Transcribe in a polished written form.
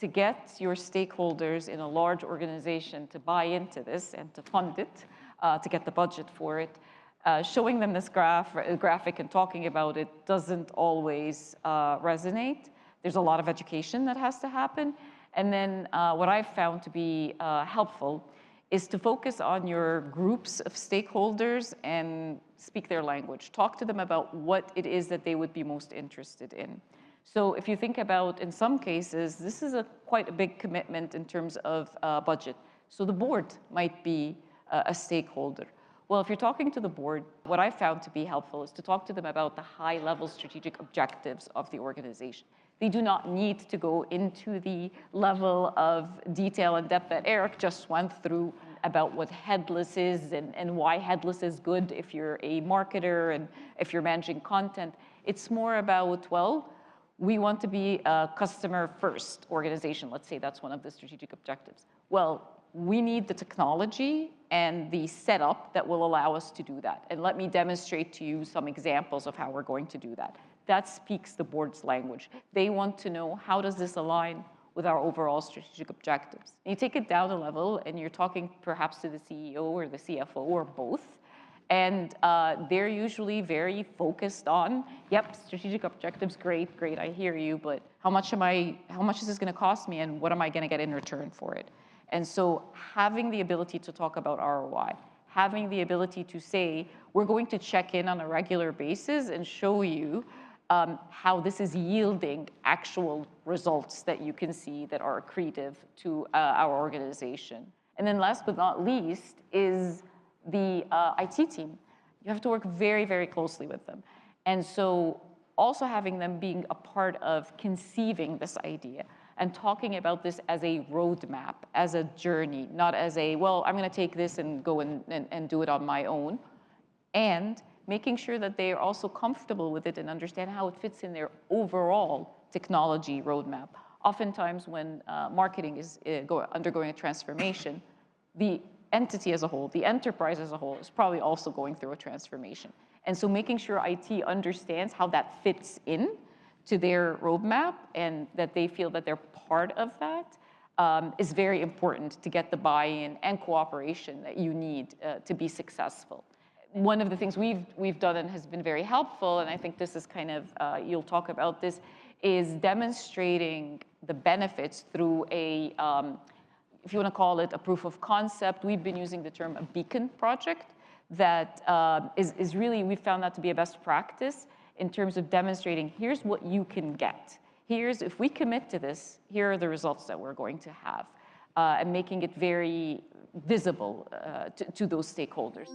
to get your stakeholders in a large organization to buy into this and to fund it, to get the budget for it, showing them this graphic and talking about it doesn't always resonate. There's a lot of education that has to happen. And then what I've found to be helpful is to focus on your groups of stakeholders and speak their language. Talk to them about what it is that they would be most interested in. So if you think about, in some cases, this is quite a big commitment in terms of budget. So the board might be a stakeholder. Well, if you're talking to the board, what I found to be helpful is to talk to them about the high-level strategic objectives of the organization. They do not need to go into the level of detail and depth that Eric just went through about what headless is and why headless is good if you're a marketer and if you're managing content. It's more about, well, we want to be a customer-first organization. Let's say that's one of the strategic objectives. Well, we need the technology and the setup that will allow us to do that. And let me demonstrate to you some examples of how we're going to do that. That speaks the board's language. They want to know, how does this align with our overall strategic objectives? And you take it down a level and you're talking perhaps to the CEO or the CFO or both. And they're usually very focused on, yep, strategic objectives, great, I hear you, but how much is this gonna cost me and what am I gonna get in return for it? And so having the ability to talk about ROI, having the ability to say, we're going to check in on a regular basis and show you how this is yielding actual results that you can see that are accretive to our organization. And then last but not least is the IT team. You have to work very, very closely with them. And so also having them being a part of conceiving this idea and talking about this as a roadmap, as a journey, not as a, well, I'm gonna take this and go and do it on my own. And making sure that they are also comfortable with it and understand how it fits in their overall technology roadmap. Oftentimes when marketing is undergoing a transformation, the entity as a whole, the enterprise as a whole, is probably also going through a transformation. And so making sure IT understands how that fits in to their roadmap and that they feel that they're part of that is very important to get the buy-in and cooperation that you need to be successful. One of the things we've done and has been very helpful, and I think this is kind of, you'll talk about this, is demonstrating the benefits through a, if you want to call it a proof of concept. We've been using the term a beacon project that is really, we found that to be a best practice in terms of demonstrating, here's what you can get. Here's, if we commit to this, here are the results that we're going to have, and making it very visible to those stakeholders.